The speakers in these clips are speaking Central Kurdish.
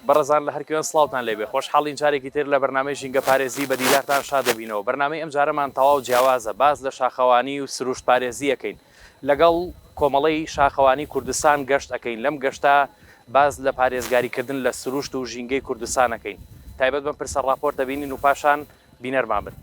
بەڕێزان لە هەرکوێن سڵاوتان لێبێ خۆشحاڵین جارێکی تر لە بەرنامەی ژینگە پارێزی بە دیدارتان شاد دەبینەوە. بەرنامەی ئەم جارەمان تەواو جیاوازە، باز لە شاخەوانی و سروشت پارێزی ئەەکەین. لەگەڵ کۆمەڵەی شاخەوانی کوردستان گەشت ئەەکەین. لەم گەشتا باز لە پارێزگاریکردن لە سروشت و ژینگەی کوردستان ئەەکەین. تایبەت بەم پرسە ڕاپۆرت دەبینین و پاشان بینەرمان بن.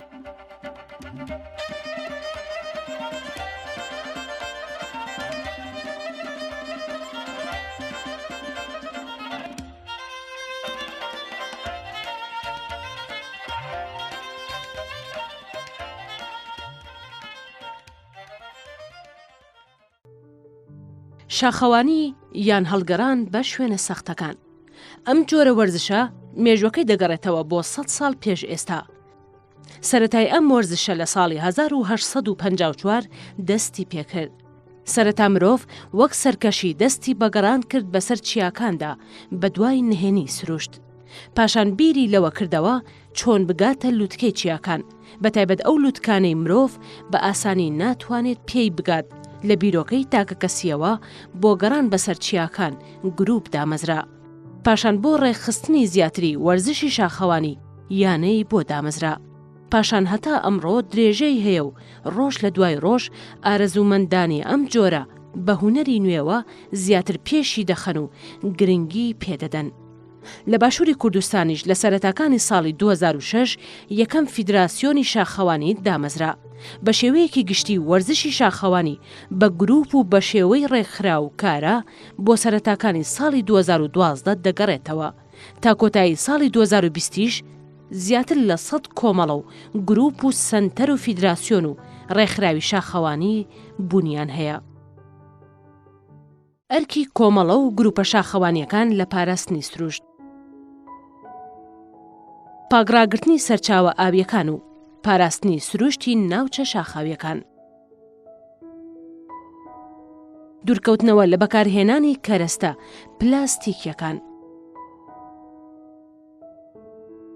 شاخەوانی یان هەڵگەڕان بە شوێنە سەختەکان. ئەم جۆرە وەرزشە مێژوەکەی دەگەڕێتەوە بۆ 100 ساڵ پێش ئێستا. سەرەتای ئەم وەرزشە لە ساڵی 1854 دەستی پێکرد. سەرەتا مرۆڤ وەک سەرکەشی دەستی بەگەڕان کرد بەسەر چیاکاندا بە دوای نهێنی سروشت. پاشان بیری لەوە کردەوە چۆن بگاتە لووتکەی چیاکان، بەتایبەت ئەو لووتکانەی مرۆڤ بە ئاسانی ناتوانێت پێی بگات لە بیرۆکەی تاکە کەسیەوە بۆ گەڕان بەسەر چیاکان گروپ دامەزرا. پاشان بۆ ڕێکخستنی زیاتری وەرزشی شاخەوانی یانەی بۆ دامەزرا. پاشان هەتا ئەمڕۆ درێژەی هەیە و ڕۆژ لە دوای ڕۆژ ئارەزومەندانی ئەم جۆرە بە هونەری نوێوە زیاتر پێشی دەخەن و گرنگی پێدەدەن. لە باشووری کوردستانیش لە سەرەتاکانی ساڵی 2006 یەکەم فیدراسیۆنی شاخەوانی دامەزرا. بە شێوەیەکی گشتی وەرزشی شاخەوانی بە گروپ و بە شێوەی ڕێکخرا و کارە بۆ سەرەتاکانی ساڵی 2012 دەگەڕێتەوە. تا کۆتایی ساڵی 2020ش زیاتر لە 100 کۆمەڵە و گروپ و سەنتەر و فیدراسیۆن و ڕێکخراوی شاخەوانی بوونیان هەیە. ئەرکی کۆمەڵە و گروپە شاخەوانیەکان لە پاراستنی سروشت، پاگراگرتنی سەرچاوە ئاویەکان و پاراستنی سروشتی ناوچە شاخاویەکان، دوورکەوتنەوە لە بەکارهێنانی کەرەستە پلاستیکیەکان،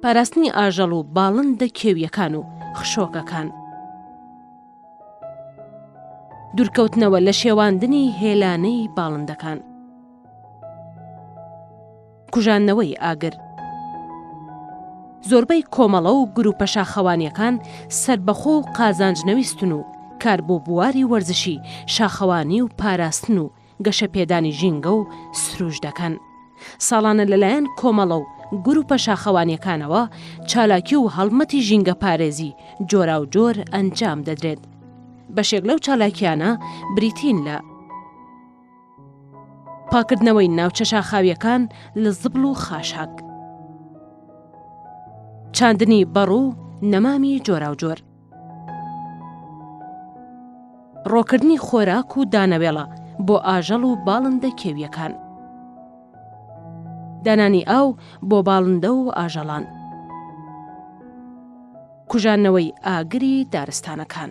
پاراستنی ئاژەڵ و باڵندە کێویەکان و خشۆکەکان، دوورکەوتنەوە لە شێواندنی هێلانەی باڵندەکان، کوژانەوەی ئاگر. زۆربەی کۆمەڵە و گروپە شاخەوانیەکان سربەخۆ و قازانجنەویستن و کار بۆ بواری وەرزشی شاخەوانی و پاراستن و گەشەپێدانی ژینگە و سروش دەکەن. ساڵانە لەلایەن کۆمەڵە و گروپە شاخەوانیەکانەوە چالاکی و هەڵمەتی ژینگە پارێزی جۆرا و جۆر ئەنجام دەدرێت. بەشێک لەو چالاکیانە بریتین لە پاکردنەوەی ناوچە شاخاویەکان لە زبڵ و خاشاک، چاندنی بەڕوو نەمامی جۆرا و جۆر، ڕۆکردنی خۆراک و دانەوێڵە بۆ ئاژەڵ و باڵندە کێویەکان، دانانی ئاو بۆ باڵندە و ئاژەڵان، کوژانەوەی ئاگری دارستانەکان.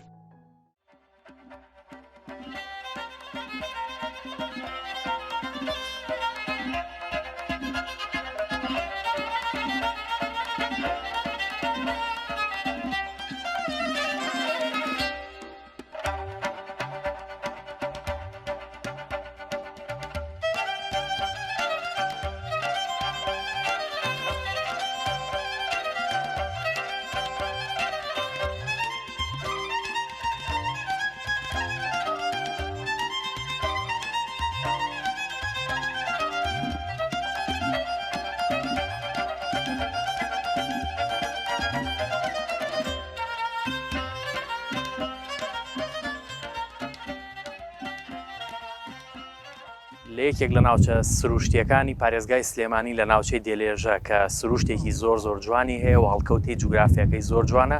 لە یەکێک لە ناوچە سروشتیەکانی پارێزگای سلێمانی لە ناوچەی دێلێژە کە سروشتێکی زۆر جوانی هەیە و هەڵکەوتی جوگرافیەکەی زۆر جوانە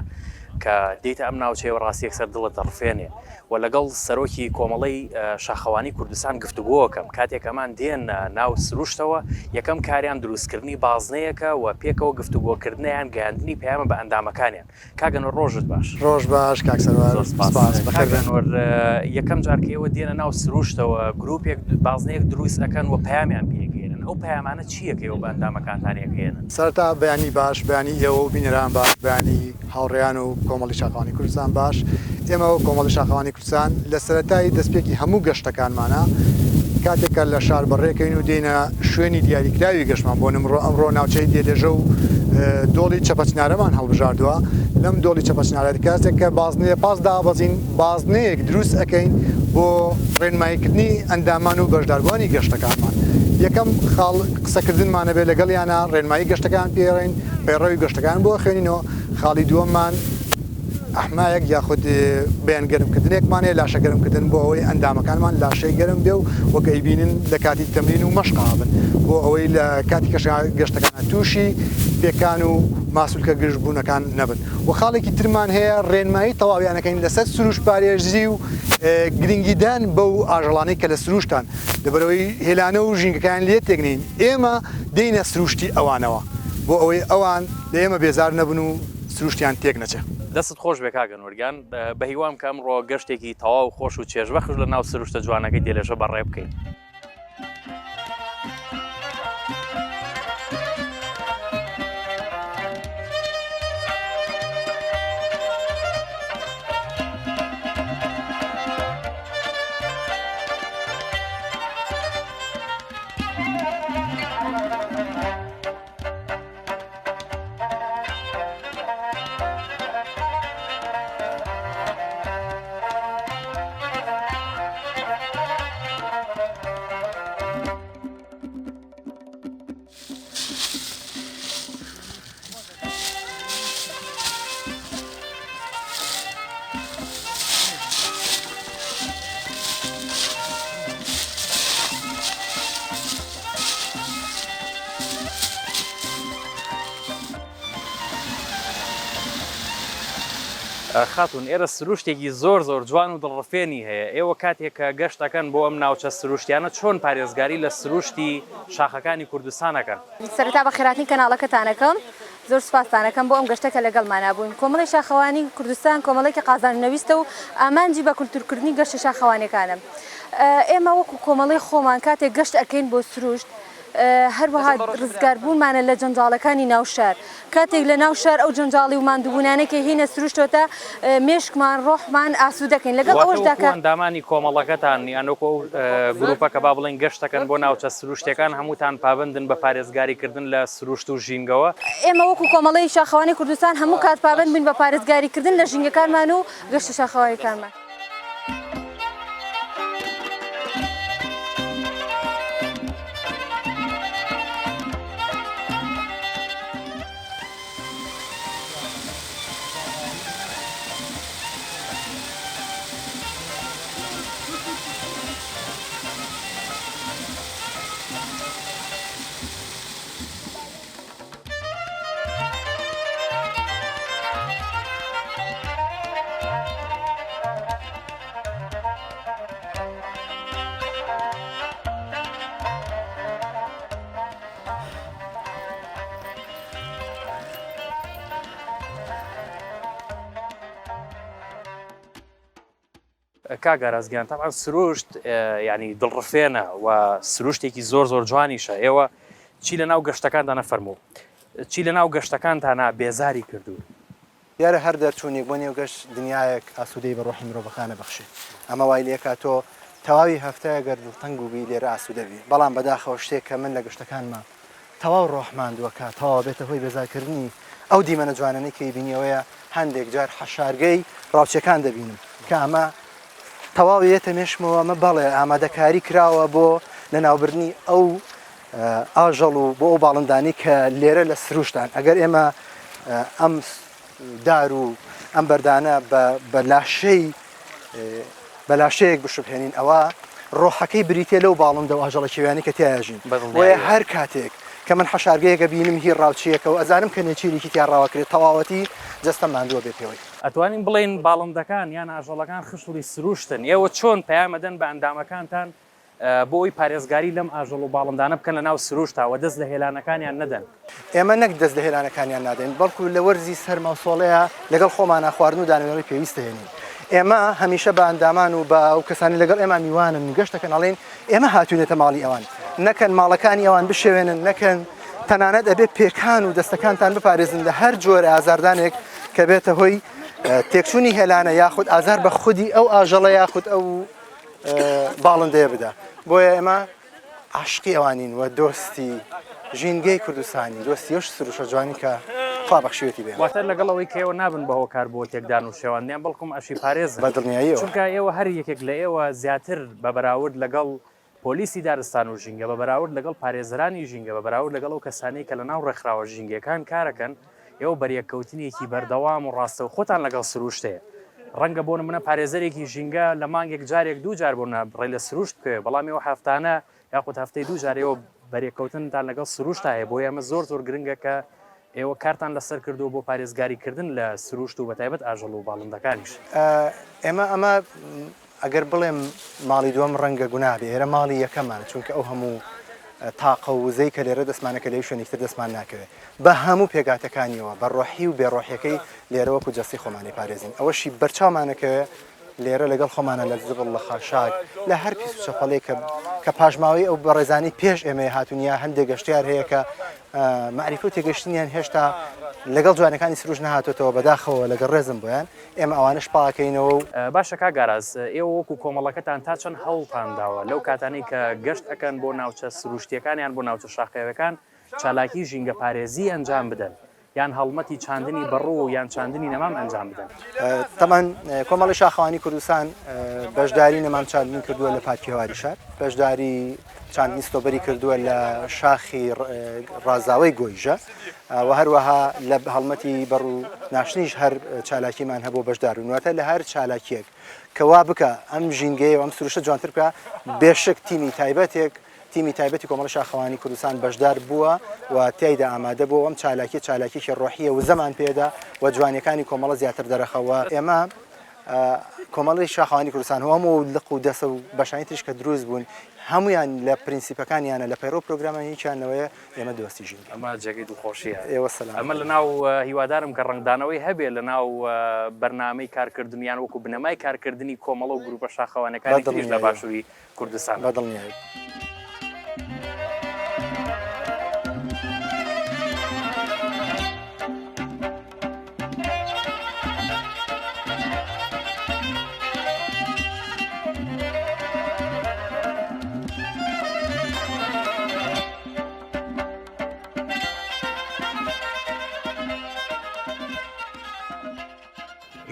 کە دێتە ئەم ناوچەیە ڕاستی یەکسەر دڵت دەڕفێنێ و لەگەڵ سەرۆکی کۆمەڵەی شاخەوانی کوردستان گفتوگۆکەم. کاتێک ئەمان دێن ناو سروشتەوە یەکەم کاریان دروستکردنی بازنەیەکە و پێکەوە گفتوگۆکردنیان گەیاندنی پەیامە بە ئەندامەکانیان. کاگەنۆر ڕۆژت باش. ڕۆژ باش کاک سەروار، کاگەنۆر یەکەم جارکەوە دێنە ناو سروشتەوە گروپێک بازنەیەک دروست ئەەکەن و پەیامیان پێگەێنن. ئەو پەیامانە چیەکەوە بە ئەندامەکانتان یەکەێنن؟ سەرەتا بەیانی باش، بەیانی ئێوە و بینەران باش، بەیانی هاوڕێیان و کۆمەڵی شاخەوانی کوردستان باش. ئێمە و کۆمەڵی شاخەوانی کوردستان لە سەرەتای دەستپێکی هەموو گەشتەکانمانە کاتێکە لە شار بەڕێکەین و دێنە شوێنی دیاریکراوی گەشتمان بۆ ئەمڕۆ ناوچەی دێلێژە و دۆڵی چەپەچنارەمان هەڵبژاردووە لەم دۆڵی چەپەچنارە کاتێک کە بازنەیە پاس دابەزین بازنەیەک دروست ئەەکەین بۆ ڕێنماییکردنی ئەندامان و بەشداربووانی گەشتەکانمان یەکەم قسەکردنمانە بێت لەگەڵیانە ڕێنمایی گەشتەکان پێڕێن پەیڕەوی گەشتەکان بۆ خوێنینەوە خاڵی دووەممان ئەحمایەک یاخود بەیان گەرمکردنێکمانێ لاشە گەرمکردن بۆ ئەوەی ئەندامەکانمان لاشەی گەرم بێ و وەکەی بینن لە کاتی تەمرین و مەشقابن بۆ ئەوەی لە کاتی گەشتەکانە تووشی پێکان و ماسوولکە گشتبوونەکان نەبن و خاڵێکی ترمان هەیە ڕێنمایی تەواویانەکەین لەسەر سروش پارێزی و گرنگیدان بەو ئاژەڵانەی کە لە سروشتان لەبەرەوەی هێلانە و ژینگەکان لێ تێکنین ئێمە دێنە سروشتی ئەوانەوە بۆ ئەوەی ئەوان لە ئێمە بێزار نەبن و سروشتیان تێک نەچێت. دەستت خۆش بێ کاگەن وەرگیان بە هیوام کە ئەمڕۆ گەشتێکی تەواو خۆش و چێژبەخش لە ناو سروشتە جوانەکەی دێلێژە بەڕێ بکەین. خاتون ئێرە سروشتێکی زۆر جوان و دڵڕفێنی هەیە ئێوە کاتێک کە گەشتەکەن بۆ ئەم ناوچە سروشتیانە چۆن پارێزگاری لە سروشتی شاخەکانی کوردستانەکەن؟ سەرەتا بە خێراتنی کەناڵەکەتانەکەم زۆر سوپاسانەکەم بۆ ئەم گەشتەکە لەگەڵمانە بووین کۆمەڵی شاخەوانی کوردستان کۆمەڵێکی قازانجنەویستە و ئامانجی بە کولتورکردنی گەشتە شاخەوانەکانە ئێمە وەکو کۆمەڵی خۆمان کاتێک گەشت ئەەکەین بۆ سروشت هەروەها ڕزگاربوونمانە لە جەنجاڵەکانی ناوشار کاتێک لە ناو شار ئەو جەنجاڵی و ماندووبوونانێکی هینە سروشتۆتە مێشکمان ڕۆحمان ئاسوود دەکەین لەگەڵ ئەوەشدا کە ئەندامانی کۆمەڵەکەتان یانۆکۆ گروپە کە با بڵێن گەشتەکەن بۆ ناوچە سروشتەکان هەمووتان پابندن بە پارێزگاریکردن لە سروشت و ژینگەوە ئێمە وەکو کۆمەڵی شاخەوانی کوردستان هەموو کات پابند بین بە پارێزگاریکردن لە ژینگەکانمان و گەشتە شاخەوانیەکانمان. کاگەرازگیان تاان سروشت ینی دڵڕفێنە و سروشتێکی زۆر جوانیشە ئێوە چی لە ناو گەشتەکاندا نەفەرموو چی لە ناو گەشتەکانتانە بێزاری کردو یارە هەر دەرچوونێک بۆ نێو گەشت دنیایەک ئاسوودەی بە ڕۆحی مرۆڤەکانە بەخشێ ئەمە وای لێکا تۆ تەواوی هەفتەیە گەرد و تەنگ و بی لێرە ئاسوودەبی بەڵام بەداخەوە شتێک کە من لە گەشتەکانمان تەواو ڕۆحماندووەکە تەواو بێتە هۆی بێزارکردنی ئەو دیمەنە جوانانەی کە بینیەوەیە هەندێک جار حەشارگەی ڕاوچەکان دەبینم کە ئەمە تەواویێتە مێشمەوە ئەمە بەڵێ ئامادەکاری کراوە بۆ لە ناوبردنی ئەو ئاژەڵ و بۆ ئەو باڵندانی کە لێرە لە سروشتان ئەگەر ئێمە ئەم دار و ئەم بەردانە بە لاشەیەک بشبهێنین ئەوە ڕۆحەکەی بریتێ لەو باڵندە و ئاژەڵە کێویانی کە تیاژین بۆیە هەر کاتێک کە من حەشارگەیەکە بینم هی ڕاوچیەکە و ئەزانم کە نێچیرێکی تیان ڕاوەکرێت تەواوەتی جەستەم ماندووە بێ پێوەی ئەتوانین بڵێن باڵندەکان یان ئاژەڵەکان خشوڵی سروشتن ئێوە چۆن پەیامەدەن بە ئەندامەکانتان بۆ ئەوی پارێزگاری لەم ئاژەڵ و باڵندانە بکەن لە ناو سروشتاوە دەست لە هێلانەکانیان نەدەن ئێمە نەک دەست لە هێلانەکانیان نادەین بەڵکو لە وەرزی سەرماوسۆڵەیە لەگەڵ خۆمانە خواردن و دانەوێڵی پێویستە هێنین ئێمە هەمیشە بە ئەندامان و بە ئەو کەسانی لەگەڵ ئێمە میوانن گەشتەکەن ئەڵێن ئێمە هاتوونێتە ماڵی ئەوان نەکەن ماڵەکانی ئەوان بشێوێنن نەکەن تەنانەت ئەبێت پێکان و دەستەکانتان بپارێزن لە هەر جۆرە ئازاردانێک کە بێتە هۆی تێکچوونی هێلانە یاخود ئازار بە خودی ئەو ئاژەڵە یاخود ئەو باڵندەیە بدا بۆیە ئێمە عاشقی ئەوانین و دۆستی ژینگەی کوردستانی دۆستیش سروشە جوانی کە خوا بەخشوێتی بێ واتە لەگەڵەوەی کەێوە نابن بەهۆ کار بۆ تێکدان و شێوانیان بەڵکم ئەشی پارێزن بە دڵنیاییەوە چونکە ئێوە هەر یەکێک لە ئێوە زیاتر بە بەراورد لەگەڵ پۆلیسی دارستان و ژینگە بە بەراورد لەگەڵ پارێزرانی ژینگە بە بەراورد لەگەڵ ئەو کەسانەی کە لە ناو ڕێکخراوە ژینگەکان کارەکەن ئێوە بەریەککەوتنیەکی بەردەوام و ڕاستە و خۆتان لەگەڵ سروشتەیە ڕەنگە بۆ منە پارێزەرێکی ژینگە لە مانگێک جارێک دوو جار بۆنە بڕێ لە سروشت بکەوێ بەڵام ئێوە هەفتانە یاخود هەفتەی دوو جارەوە بەریەککەوتنتان لەگەڵ سروشتا هەیە بۆ ئێمە زۆر گرنگە کە ئێوە کارتان لەسەر کردو بۆ پارێزگاریکردن لە سروشت و بەتایبەت ئاژەڵ و باڵندەکانیش ئەمە ئەگەر بڵێم ماڵی دووەم ڕەنگە گونابێ ئێرە ماڵی یەکەمان چونکە ئەو هەموو تاقە و وزەی کە لێرە دەستمانەکە لەی شوێنێکتر دەستمان ناکەوێت بە هەموو پێگاتەکانیەوە بە ڕۆحی و بێڕۆحیەکەی لێرەوەکو جەستی خۆمانی پارێزین ئەوەشی بەرچاومانەکەوێت لێرە لەگەڵ خۆمانە لە زبڵ لە خاشاک لە هەر پیس و چەپەڵێک کە پاژماوەی ئەو بەڕێزانی پێش ئێمە هاتوونیا هەندێک گەشتیار هەیە کە معریفە و تێگەشتنیان هێشتا لەگەڵ جوانەکانی سروش نهاتۆتەوە بەداخەوە لەگەڵ ڕێزم بۆیان ئێمە ئەوانش پاکەینەوە و باشە کاگاراز ئێوە وەکو کۆمەڵەکەتان تا چەند هەوڵتان داوە لەو کاتانەی کە گەشت ئەەکەن بۆ ناوچە سروشتیەکانیان بۆ ناوچە شاخەوەکان چالاکی ژینگە پارێزی ئەنجام بدەن یان هەڵمەتی چاندنی بەڕوو یان چاندنی نەمام ئەنجام بدەن تەمان کۆمەڵی شاخەوانی کوردستان بەشداری نەمام چاندنی کردووە لە پارکی هەواری شار بەشداری چاندنی ستۆبەری کردووە لە شاخی ڕازاوی گۆیژە و هەروەها لە هەڵمەتی بەڕوو ناشتنیش هەر چالاکیمان هەبوو بەشدار و نواتە لە هەر چالاکیەک کەوا بکە ئەم ژینگەی و ئەم سروشتە جوانتر بکە بێشک تیمی تایبەتی کۆمەڵی شاخەوانی کوردستان بەشدار بووە و تیایدا ئامادە بوو ئەم چالاکیێکی ڕۆحیە و زەمان پێدا و جوانەکانی کۆمەڵە زیاتر دەرەخەوە ئێمە کۆمەڵی شاخەوانی کوردستان هەموو لق و دەسە و بەشانی تریش کە دروست بوون هەمویان لە پرینسیپەکانیانە لە پەیڕۆ پرۆگرامانییانەوەیە ئێمە دۆستی ژین ئەمە جێگەی دڵخۆشیە ئێوە سەلام ئەمە لە ناو هیوادارم کە ڕنگدانەوەی هەبێ لە ناو بەرنامەی کارکردنیان وەکو بنەمای کارکردنی کۆمەڵە و گروپە شاخەوانەکانی تریش لە باشووری کوردستان بەدڵنیایی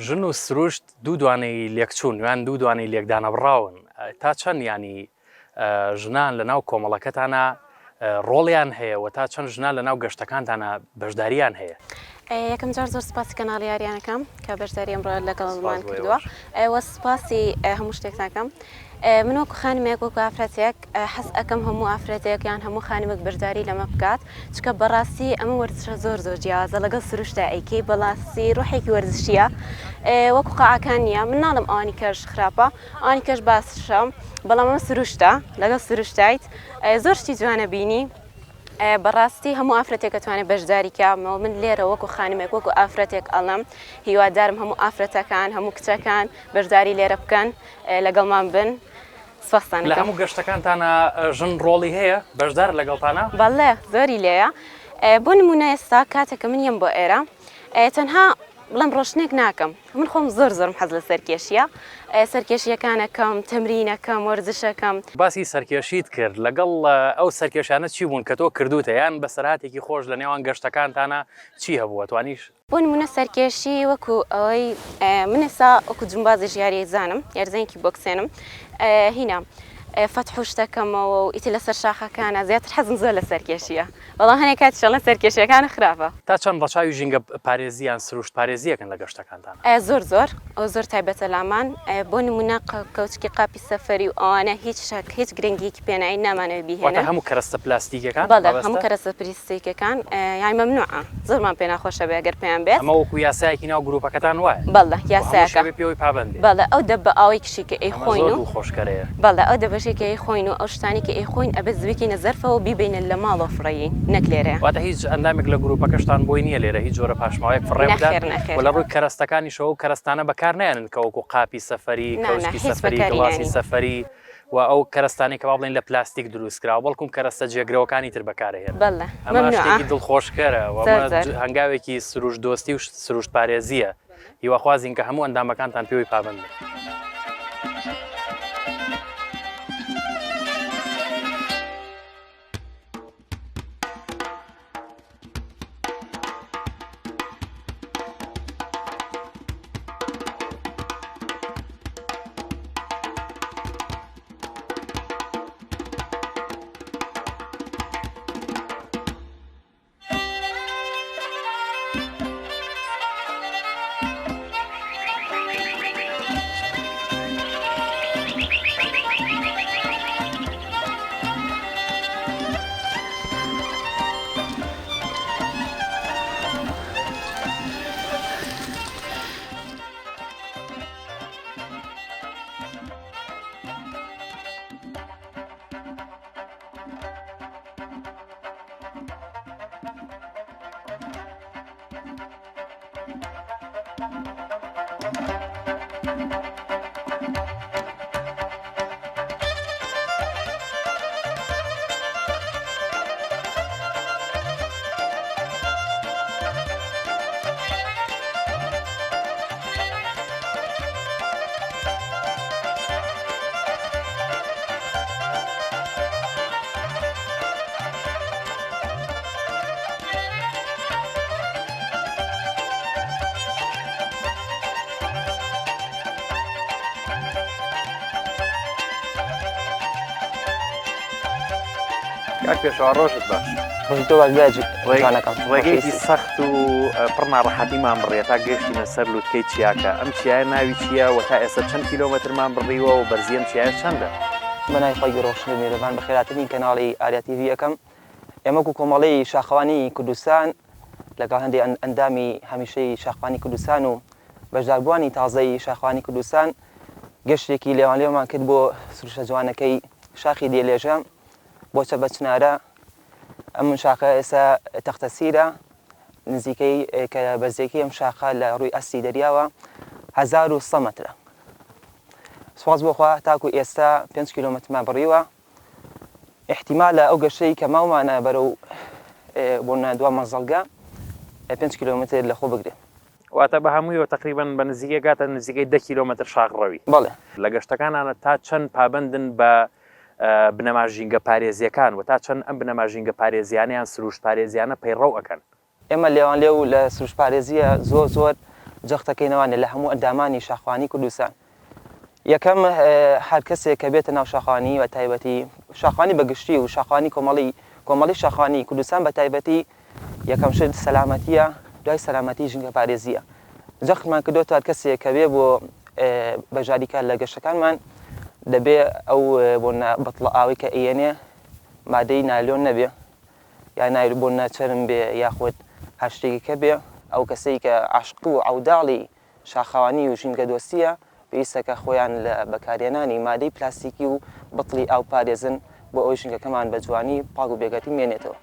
ژن و سروشت دوو دوانەی لێکچوون یان دوو دوانەی لێکدانە بڕاون تا چەند ینی ژنان لە ناو کۆمەڵەکەتانە ڕۆڵیان هەیە و تا چەند ژنان لە ناو گەشتەکانتانە بەشداریان هەیە یەکەم جار زۆر سپاسی کەناڵی یاریانەکەم کە بەشداری ئەمڕۆ لەگەڵمان کردووە ئەوە سپاسی هەموو شتێکتانەکەم من وەکو خانمێک وەکو ئافرەتێک حەز ئەەکەم هەموو ئافرەتێک یان هەموو خانمێک بەشداری لەمە بکات چکە بەڕاستی ئەمە وەرزشە زۆر جیازە لەگەڵ سروشتە ئەیکەی بەڵاستی ڕۆحێکی وەرزشیە وەکو قاعەکان نییە من ناڵم ئەوانی کەش خراپە ئەوانی کەش باشە بەڵام ئەمە سروشتە لەگەڵ سروشتایت زۆر شتی جوانە بینی بەڕاستی هەموو ئافرەتێک دەتوانێت بەشداری کامەوە من لێرە وەکو خانمێک وەکو ئافرەتێک ئەڵم هیوادارم هەموو ئافرەتەکان هەموو کچەکان بەشداری لێرە بکەن لەگەڵمان بن لە هەموو گەشتەکانتانە ژن ڕۆڵی هەیە بەشدار لەگەڵتانە بەڵێ زۆری لێیە بۆ نمونە ئێستا کاتێککە من یم بۆ ئێرە تەنها بڵم ڕۆشنێک ناکەم من خۆم زۆرم حەز لە سەرکێشیە سەرکێشیەکانەکەم تەمرینەکەم وەرزشەکەم باسی سەرکێشیت کرد لەگەڵ ئەو سەرکێشانە چی بوون کە تۆ کردوتە یان بە سەرهاتێکی خۆش لە نێوان گەشتەکانتانە چی هەبووە توانیش بۆ نمونە سەرکێشی وەکو ئەوەی من ئێستا وەکو جمبازی ژیاری زانم یارزانێکی بۆکسێنم هینە فەتحوشتەکەمەوە و ئیتی لەسەر شاخەکانە زیاتر حەزم زۆر لە سەرکێشیە بەڵام هەنێک کاتیشەڵە سەرکێشیەکانە خراپە تا چەند ڕەچاوی ژینگە پارێزیان سروشت پارێزیەکەن لە گەشتەکانتان زۆر ئەو زۆر تایبەتە لامان بۆ نمونە کەوچکی قاپی سەفەری و ئەوانە هیچ گرنگیکی پێنایی نامانەوە بیهێنن هەموو کەرەستە پلاستیکەکان بەڵێ هەموو کەرەستە پلاستیکەکان یان مەمنوعە زۆرمان پێ ناخۆشە بێ ئەگەر پێیان بێت ئەمە وەکو یاسایەکی ناو گروپەکەتان وایە بەڵێ یاسایەکە پێوەی پابەندی بەڵێ ئەو دەبە ئەوەی کشیکە ئەی خۆین و خۆشکەرەیە بەڵێ ئەو دەبەشێکی ئەی خۆین و ئەو شتانی کە ئەی خۆین ئەبێت زوێکی نەزەرفەوە بیبینن لە ماڵەوە فڕەیی نەک لێرە واتە هیچ ئەندامێک لە گروپەکەشتان بۆی نییە لێرە هیچ جۆرە پاشماوەیەک فڕێبدات و لە ڕووی کەرەستەکانی شەوە کەرەستانە بەکار نێنن کە وەکو قاپی سەفەری کەوشکی سەفەری گڵاسی سەفەری و ئەو کەرەستانی کە با بڵێن لە پلاستیک دروستکراوە بەڵکم کەرەستە جێگرەوەکانی تر بەکارهێن ئەمە شتێکی دڵخۆشکەرە هەنگاوێکی سروشت دۆستی و سروشت پارێزیە هیواخوازین کە هەموو ئەندامەکانتان پێوەی پابەندن کاک پێشەوە ڕۆژت باش ڕۆژی تۆ باش جوانەکەم ڕێگەیەکی سەخت و پڕ ناڕەحەتیمان بڕێ تا گەشتینە سەر لووتکەی چیاکە ئەم چیایە ناوی چییە و تا ئێستا چەند کیلۆمەترمان بڕیوە و بەرزی ئەم چیایە چەندە؟ بەنای خۆی ڕۆشن میێرەبان بەخێراتنی کەناڵی ئاریا تیڤ یەکەم ئێمەکو کۆمەڵەی شاخەوانی کوردستان لەگەڵ هەندێک ئەندامی هەمیشەی شاخوانی کوردستان و بەشداربووانی تازەی شاخوانی کوردستان گەشتێکی لێوان لێومان کرد بۆ سروشتە جوانەکەی شاخی دێلێژە بۆ چەبە چنارە ئەم شاخە ئێستا تەختەسیرە نزیکەی کە بەرزێکی ئەم شاخە لە ڕووی ئەستی دەریاوە 1100 مەترە سواز بۆخوا تاکو ئێستا 5 کیلۆمەترمان بڕیوە احتیمالە ئەو گەشەی کە ماومانە بەرەو بۆ دوا مەزەڵگە 5 کیلۆمتر لە خۆ بگرێت واتە بە هەموویەوە تقریبان بە نزیکەکاتە نزیکەی 10 کیلۆمتر شاخڕەوی بەڵێ لە گەشتەکانانە تا چەند پابندن بە بنەماژینگە پارێزیەکان و تا چەند ئەم بنەماژینگە پارێزیانیان سروشت پارێزیانە پەیڕەو ئەکەن ئێمە لێوان لێو لە سروشت پارێزیە زۆر جەختەکەینەوانێت لە هەموو ئەندامانی شاخوانی کوردستان یەکەم هەر کەسێک کە بێتە ناو شاخوانی و تایبەتی شاخوانی بەگشتی و شاخوانی کۆمەڵی شاخوانی کوردستان بە تایبەتی یەکەم شت سەلامەتیە دوای سەلامەتی ژینگە پارێزیە جەختمان کردوتە هەر کەسێک کە بێ بۆ بەژاریکار لە گەشتەکانمان دەبێ ئەو بۆ بەتڵە ئاوی کە ئێنێ مادەی نایلۆن نەبێ یا نایر بۆ نەچەرم بێ یاخود هەر شتێکەکە بێ ئەو کەسەی کە عاشق و ئەوداڵی شاخەوانی و ژینگە دۆستیە پێویستەکە خۆیان لە بەکارهێنانی مادەی پلاستیکی و بەتڵی ئاو پارێزن بۆ ئەوی ژینگەکەمان بە جوانی پاک و بێگەتی مێنێتەوە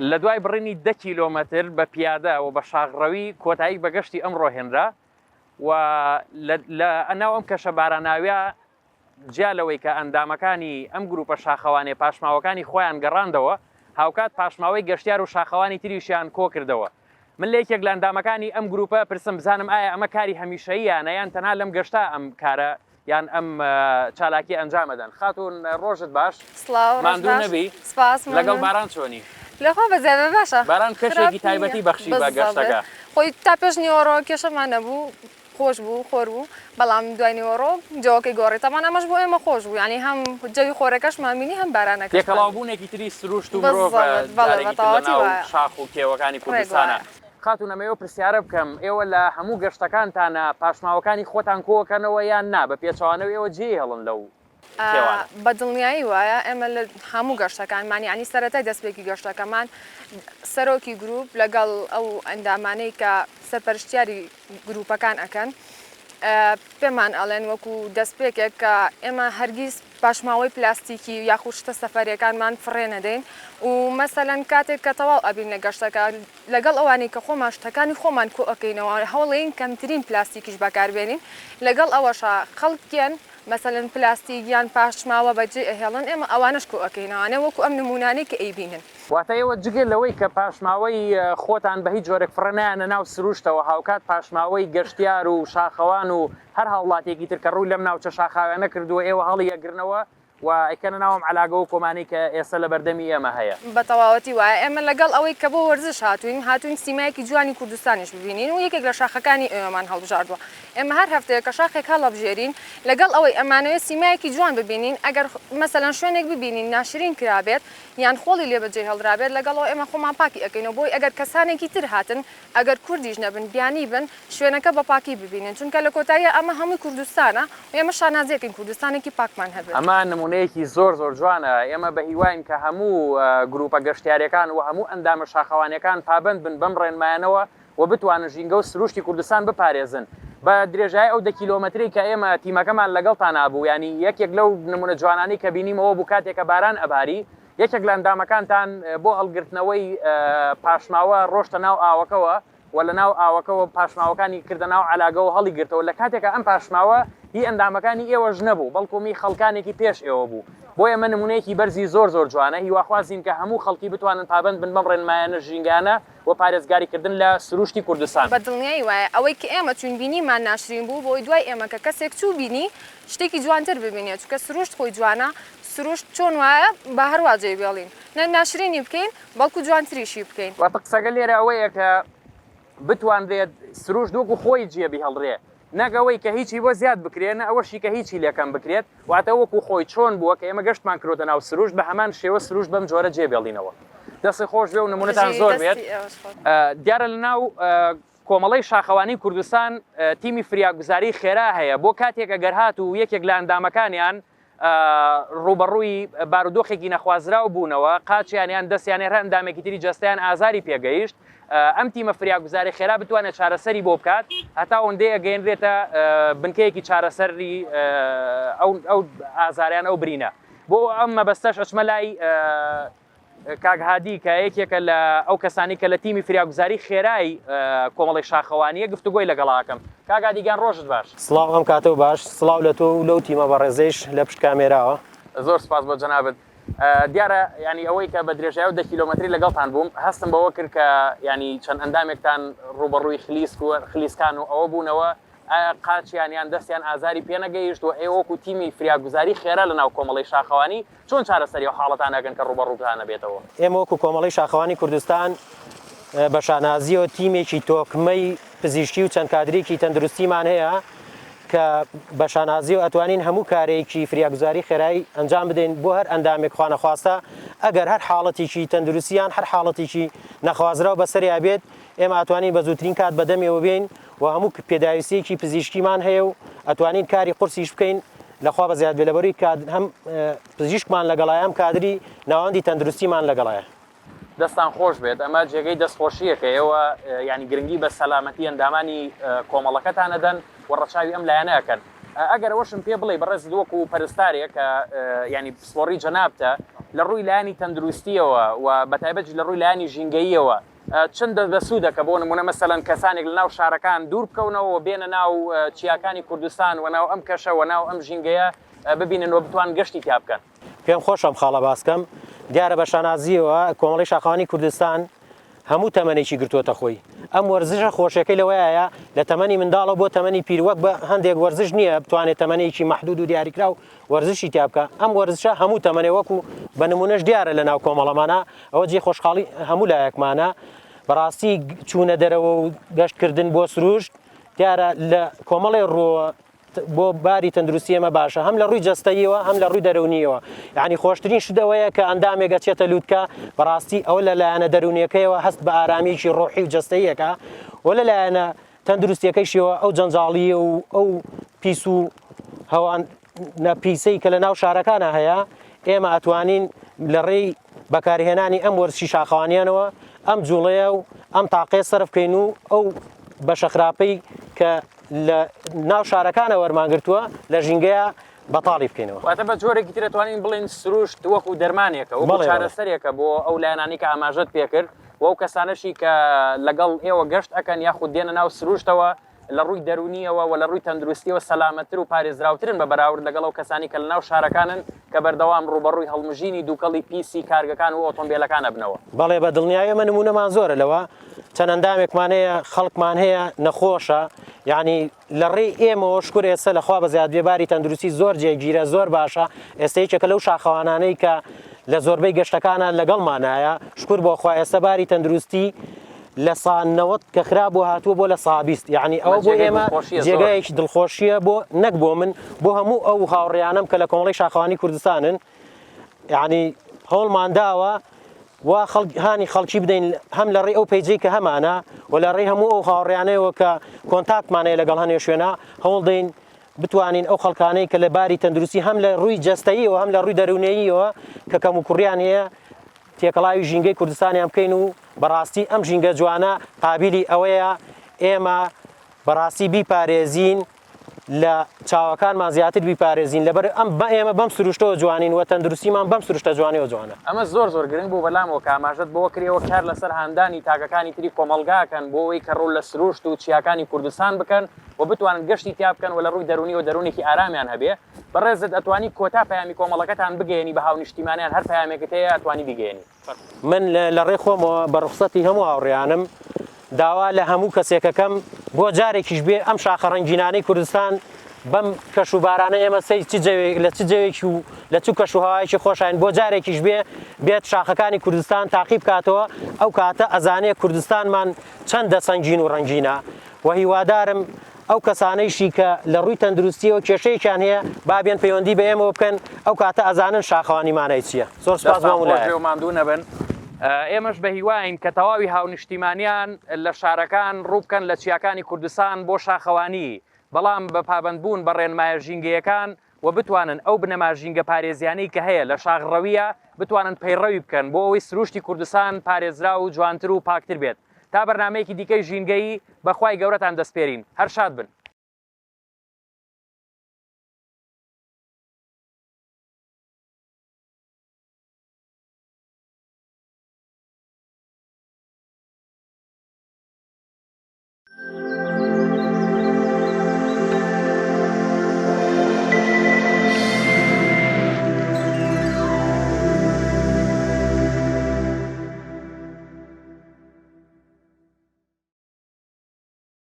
لە دوای بڕینی 10 کیلۆمەتر بە پیادە و بە شاغڕەوی کۆتایی بەگەشتی ئەمڕۆ هێنرا و لە ئەناو ئەم کەشە باراناویە جیالەوەی کە ئەندامەکانی ئەم گروپە شاخەوانێ پاشماوەکانی خۆیان گەڕاندەوە هاوکات پاشماوەی گەشتیار و شاخەوانی تریشیان کۆ کردەوە من لە یەکێک لە ئەندامەکانی ئەم گروپە پرسم بزانم ئایا ئەمە کاری هەمیشەییانە یان تەنها لەم گەشتا ئەم کارە یان ئەم چالاکی ئەنجامەدەن خاتون ڕۆژت باش ماندوو نەبی لەگەڵ باران چۆنی لەخوا بەزیادە باشە باران کەشێکی تایبەتی بەخشی بە گەشتەکە خۆی تا پێش نیوەڕۆ کێشەمان نەبوو خۆش بوو خۆر بوو بەڵام دوای نیوەڕۆ جەوەکەی گۆڕێتەمان ئەمەش بۆ ئێمە خۆش بوو ینی هەم جەوی خۆرەکەشمان بینی هەم بارانەکە تێکەڵاوبوونێکی تری سروشت و مرۆڤ شاخ و کێوەکانی کوردستانە خاتون ئەمەوە پرسیارە بکەم ئێوە لە هەموو گەشتەکانتانە پاشماوەکانی خۆتان کۆکەنەوە یان نا بە پێچەوانەوە ئێوە جێ هەڵن لەو بە دڵنیایی وایە ئێمە لە هەموو گەشتەکانمان ینی سەرەتای دەستپێکی گەشتەکەمان سەرۆکی گروپ لەگەڵ ئەو ئەندامانەی کە سەرپەرشتیاری گروپەکان ئەکەن پێمان ئەڵێن وەکو دەستپێکێک کە ئێمە هەرگیز پاشماوەی پلاستیکی یاخود شتە سەفەریەکانمان فڕێ نەدەین و مەسەلەن کاتێک کە تەواو ئەبین لە گەشتەکە لەگەڵ ئەوانەی کە خۆمان شتەکانی خۆمان کۆ ئەەکەینەوە هەوڵێن کەمترین پلاستیکیش بەکاربێنین لەگەڵ ئەوەشە خەڵکیان مەسەلەن پلاستیکیان پاشماوە بەجێ ئەهێڵن ئێمە ئەوانش کۆ ئەەکەینەوەوانە وەکو ئەم نمونانەی کە ئەیبینن واتە ئێوە جگەل لەوەی کە پاشماوەی خۆتان بە هیچ جۆرێک فڕەنیانە ناو سروشتەوە هاوکات پاشماوەی گەشتیار و شاخەوان و هەر هاوڵاتێکی تر کە ڕووی لەم ناوچە شاخاوێنە کردووە ئێوە هەڵی ئەگرنەوە و ئەیکەنە ناوم علاگە و کۆمانی کە ئێستا لە بەردەمی ئێمە هەیە بە تەواوەتی وایە ئێمە لەگەڵ ئەوەی کە بۆ وەرزش هاتوین سیمایەکی جوانی کوردستانیش ببینین و یەکێک لە شاخەکانی ئێوەمان هەڵبژاردووە ئێمە هەر هەفتەیە کە شاخێک هەڵەبژێرین لەگەڵ ئەوەی ئەمانەوێت سیمایەکی جوان ببینین ئەگەر مەسەلەن شوێنێک ببینین ناشرین کرابێت یان خۆڵی لێبەجێ هەڵدرابێت لەگەڵەوە ئێمە خۆمان پاکی ئەەکەینەوە بۆی ئەگەر کەسانێکی تر هاتن ئەگەر کوردیش نەبن بیانی بن شوێنەکە بە پاکی ببینن چونکە لە کۆتاییە ئەمە هەمووی کوردستانە و ئێمە شانازیەکەین کوردستانێکی پاکمان هەبێت ئەمە نمونەیەکی زۆر جوانە ئێمە بە هیواین کە هەموو گروپە گەشتیارەکان و هەموو ئەندامە شاخەوانەکان پابند بن بەم ڕێنمایانەوە و بتوانن ژینگە و سروشتی کوردستان بپارێزن بە درێژای ئەو 10 کیلۆمەتری کە ئێمە تیمەکەمان لەگەڵتان نابوو ینی یەکێک لەو نمونە جوانانی کە بینیمەوە بوو کاتێکە باران ئەباری یەکێک لە ئەندامەکانتان بۆ هەڵگرتنەوەی پاشماوە ڕۆشتە ناو ئاوەکەوە و لە ناو ئاوەکەەوە پاشماوەکانی کردە ناو علاگەوە هەڵی گرتەوە لە کاتێکە ئەم پاشماوە هی ئەندامەکانی ئێوەش نەبوو بەڵکومی خەڵکانێکی پێش ئێوە بوو بۆ ئێمە نمونەیەکی بەرزی زۆر جوانە هیواخوازین کە هەموو خەڵکی بتوانن پابند بن بەم ڕێنمایانە ژینگانە و پارێزگاریکردن لە سروشتی کوردستان بە دڵنیایی وایە ئەوەی کە ئێمە چون بینیمان ناشرین بوو بۆی دوای ئێمە کە کەسێک چوو بینی شتێکی جوانتر ببینێت چونکە سروشت خۆی جوانە سروشت چۆن وایە بە هەروواجێ بێڵین ناشرینی بکەین بەڵکو جوانتریشی بکەین واتە قسەگە لێرە ئەوەیە کە بتوانرێت سروشت وەکو خۆی جێبی هەڵڕێ نەگەوەی کە هیچی بۆ زیاد بکرێنە ئەوەشی کە هیچی لەکەم بکرێت واتە وەکو خۆی چۆن بووە کە ئێمە گەشتمان کردوتە ناو سروشت بە هەمان شێوە سروشت بەم جۆرە جێبێڵینەوە دەستی خۆش بێ و نمونەتان زۆر بێت دیارە لە ناو کۆمەڵی شاخەوانی کوردستان تیمی فریاگوزاری خێرا هەیە بۆ کاتێک ئەگەر هات و یەکێک لە ئەندامەکانیان ڕوبەڕووی بارودۆخێکی نەخوازراو بوونەوە قاچیانیان دەستیانێ هەر ئەندامێکی تری جەستیان ئازاری پێگەیشت ئەم تیمە فریاگوزاری خێرا بتوانێت چارەسەری بۆ بکات هەتا ئەوەندەیە گەیەنرێتە بنکەیەکی چارەسەری ئەو ئازاریان ئەو برینە بۆ ئەم مەبەستەش ئەچمە لای کاگهادی کە یەکێکە لە ئەو کەسانی کە لە تیمی فریاگوزاری خێرایی کۆمەڵی شاخەوانیە گفتوگۆی لەگەڵاکەم کاگادیگان ڕۆژت باش سڵاو ئەم کاتەوە باش سڵاو لە تۆ و لەو تیمە بەڕێزەیش لە پشت کامێراوە زۆر سپاس بۆ جەنابەت دیارە ینی ئەوەی کە بە درێژایی و 10 کیلۆمەتری لەگەڵتان بووم هەستم بەوە کرد کە ینی چەند ئەندامێکتان ڕوبەڕووی خلیسکان و ئەوە بوونەوە قاچیانیان دەستیان ئازاری پێنەگەیشت و ئێوەکو تیمی فریاگوزاری خێرا لە ناو کۆمەڵی شاخەوانی چۆن چارەسەری و حاڵەتانەکەن کە ڕوبەڕووتانە بێتەوە ئێمە وەکو کۆمەڵی شاخەوانی کوردستان بە شانازیەوە تیمێکی تۆکمەی پزیشکی و چەند کادرێکی تەندروستیمان هەیە کە بە شانازی و ئەتوانین هەموو کارێکی فریاگوزاری خێرایی ئەنجام بدەین بۆ هەر ئەندامێک خوانەخواستە ئەگەر هەر حاڵەتێکی تەندروستیان هەر حاڵەتێکی نەخوازراو بەسەریا بێت ئێمە ئەتوانین بە زووترین کات بەدەمێەوە بین و هەموو پێداویستێکی پزیشکیمان هەیە و ئەتوانین کاری قورسیش بکەین لەخوا بە زیاد بێلەبەرووی هەم پزیشکمان لەگەڵایە ئەم کادری ناوەندی تەندروستیمان لەگەڵایە دەستان خۆش بێت ئەمە جێگەی دەستخۆشیەکە ئێوە ینی گرنگی بە سەلامەتی ئەندامانی کۆمەڵەکەتانەدەن و ڕەچاوی ئەم لایەنەکەن ئەگەر ئەوەشم پێ بڵێ بەڕێز وەکو پەرستارێک کە ینی پسپۆڕی جەنابتە لە ڕووی لایانی تەندروستیەوە و بەتایبەت لە ڕووی لایانی ژینگەییەوە چەند دەسوودەکە بۆ نمونە مەسەلەن کەسانێک لە ناو شارەکان دوور بکەونەوە و بێنە ناو چیاکانی کوردستان و ناو ئەم کەشە و ناو ئەم ژینگەیە ببینن و بتوان گەشتی تیا بکەن پێم خۆشم خاڵە باسکەم دیارە بە شانازیەوە کۆمەڵی شاخەوانی کوردستان هەموو تەمەنێکی گرتووەتە خۆی ئەم وەرزشە خۆشەکەی لەوەیە لە تەمەنی منداڵە بۆ تەمەنی پیروەک بە هەندێک وەرزش نییە بتوانێت تەمەنێکی محدود و دیاریکرا و وەرزشی تیا بکە ئەم وەرزشە هەموو تەمەنێ وەکو بە نمونەش دیارە لە ناو کۆمەڵەمانە ئەوە جێ خۆشحاڵی هەموو لایەکمانە بەڕاستی چوونە دەرەوە و گەشتکردن بۆ سروشت دیارە لە کۆمەڵی ڕۆ بۆ باری تەندروستی ئێمە باشە هەم لە ڕووی جەستەیەوە هەم لە ڕووی دەرەونیەوە یعنی خۆشترین شتەوەیە کە ئەندامێک چێتە لووتکە بەڕاستی ئەوە لە لایەنە دەرونیەکەیەوە هەست بە ئارامێکی ڕۆحی و جەستەیەکە و لە لایەنە تەندروستیەکەیشەوە ئەو جەنجاڵیە و ئەو پیس و هەوان نەپیسەی کە لە ناو شارەکانە هەیە ئێمە ئەتوانین لە ڕێی بەکارهێنانی ئەم وەرزشی شاخەوانیانەوە ئەم جوڵەیە و ئەم تاقەیە سەرف بکەین و ئەو بەشە خراپەی کە لە ناو شارەکانە وەرمانگرتووە لە ژینگەیە بەتاڵی بکەینەوە. واتە بە جۆرێکی تر دەتوانین بڵێن سروشت وەکو دەرمانێکە وەکو چارەسەرێکە بۆ ئەو لایەنانی کە ئاماژەت پێکرد و ئەو کەسانەشی کە لەگەڵ ئێوە گەشت ئەکەن یاخود دێنە ناو سروشتەوە لە ڕووی دەرونیەوە و لە ڕووی تەندروستیەوە سەلامەتتر و پارێزراوترن بە بەراورد لەگەڵ ئەو کەسانی کە لە ناو شارەکانن کە بەردەوام ڕوبەڕووی هەڵمژینی دووکەڵی پیسی کارگەکان و ئۆتۆمبیلەکان ئەبنەوە. بەڵێ بە دڵنیایە من نمونەمان زۆرە لەوە چەندەندامێکمان هەیە خەڵکمان هەیە نەخۆشە یعنی لە ڕێی ئێمەوە شکر ئێستا لەخوا بە زیاد بێباری تەندروستی زۆر جێگیرە زۆر باشە ئێستەیەکە لەو شاخەوانانەی کە لە زۆربەی گەشتەکانە لەگەڵمانایە شکر بۆخوا ئێستا باری تەندروستی لە سانەوەت کە خراپ بۆ هاتووە بۆ لە سابیست یعنی ئەو بۆ ئێمە جێگایەکی دڵخۆشیە بۆ نەک بۆ من بۆ هەموو ئەو هاوڕێیانم کە لە کۆمەڵی شاخەوانی کوردستانن یعنی هەوڵمان داوە و هانی خەڵکی بدەین هەم لە ڕێی ئەو پەیجەی کە هەمانە و لە ڕێی هەموو ئەو هاوڕێیانەوە کە کۆنتاکتمانەیە لەگەڵ هەنێ شوێنە هەوڵ دەین بتوانین ئەو خەڵکانەی کە لە باری تەندروستی هەم لە ڕووی جەستەییەوە هەم لە ڕووی دەرونەییەوە کە کەم و کوڕیان هەیە تێکەڵاوی ژینگەی کوردستانیان بکەین و بەڕاستی ئەم ژینگە جوانە قابلی ئەوەیە ئێمە بەڕاستی بیپارێزین لە چاوەکانمان زیاتر بیپارێزین لەبەر ئەم بە ئێمە بەم سروشتەوە جوانین و تەندروستیمان بەم سروشتە جوانەوە جوانە. ئەمە زۆر گرنگ بوو بەلامەوە کە ئاماژەت بۆ کرێەوە کار لەسەر هاندانی تاکەکانی تری کۆمەلگاکەن بۆ ئەوەی کە ڕوو لە سروشت و چیاکانی کوردستان بکەن و بتوانن گەشتی تیا بکەن و لە ڕووی دەرونی و دەرونێکی ئارامیان هەبێ بەڕێزت ئەتوانی کۆتا پەیامی کۆمەڵەکەتان بگەێنی بە هاونیشتیمانیان هەر پەیامێکت هەیە ئەتوانی بگەێنی. من لە ڕێ خۆمەوە بە ڕوخسەتی هەموو هاوڕێیانم داوا لە هەموو کەسێکەکەم بۆ جارێکیش بێ ئەم شاخە ڕەنگینانەی کوردستان بەم کەشوبارانە ئێمە لە چ جەوێکی و لە چ کەشوهاوایکی خۆشین بۆ جارێکیش بێت شاخەکانی کوردستان تاقیب کاتەوە ئەو کاتە ئەزانەیە کوردستانمان چەندە سەنگین و ڕەنگینە و هیوادارم ئەو کەسانەیشی کە لە ڕووی تەندروستیەوە کێشەیەکیان هەیە بابێن پەیوەندی بە ئێمەوە بکەن ئەو کاتە ئەزانن شاخەوانیمانای چییە. زۆر سپاس بەمولایە ماندوو نەبن. ئێمەش بە هیواین کە تەواوی هاونیشتیمانیان لە شارەکان ڕووبکەن لە چیاکانی کوردستان بۆ شاخەوانی بەڵام بە پابندبوون بە ڕێنمایە ژینگەیەکان و بتوانن ئەو بنەما ژینگە پارێزیانەی کە هەیە لە شاغڕەویە بتوانن پەیڕەوی بکەن بۆ ئەوەی سروشتی کوردستان پارێزرا و جوانتر و پاکتر بێت تا بەرنامەیەکی دیکەی ژینگەی بەخوای گەورەتان دەسپێرین هەر شاد بن.